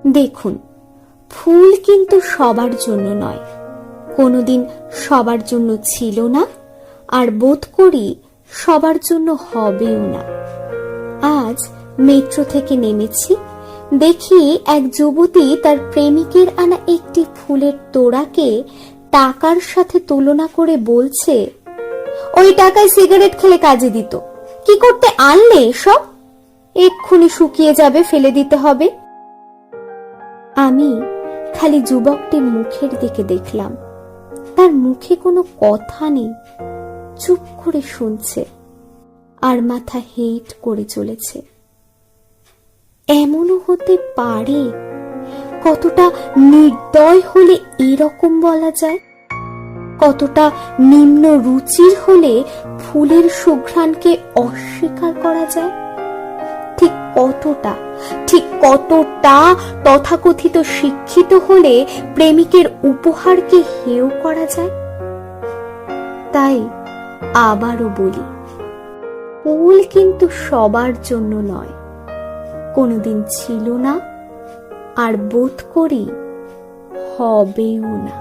দেখুন, ফুল কিন্তু সবার জন্য নয়, কোনোদিন সবার জন্য ছিল না, আর বোধ করি সবার জন্য হবেও না। আজ মেট্রো থেকে নেমেছি, দেখি এক যুবতী তার প্রেমিকের আনা একটি ফুলের তোড়াকে টাকার সাথে তুলনা করে বলছে, ওই টাকায় সিগারেট খেলে কাজে দিত, কি করতে আনলে সব, এক্ষুনি শুকিয়ে যাবে, ফেলে দিতে হবে। আমি খালি যুবকটির মুখের দিকে দেখলাম, তার মুখে কোনো কথা নেই, চুপ করে শুনছে আর মাথা হেঁট করে চলেছে। এমনও হতে পারে, কতটা নির্দয় হলে এরকম বলা যায়, কতটা নিম্ন রুচির হলে ফুলের সুঘ্রাণকে অস্বীকার করা যায়, ঠিক কতটা তথাকথিত শিক্ষিত হলে প্রেমিকের উপহারকে হেয় করা যায়। তাই আবারও বলি, ফুল কিন্তু সবার জন্য নয়, কোনোদিন ছিল না, আর বোধ করি হবেও না।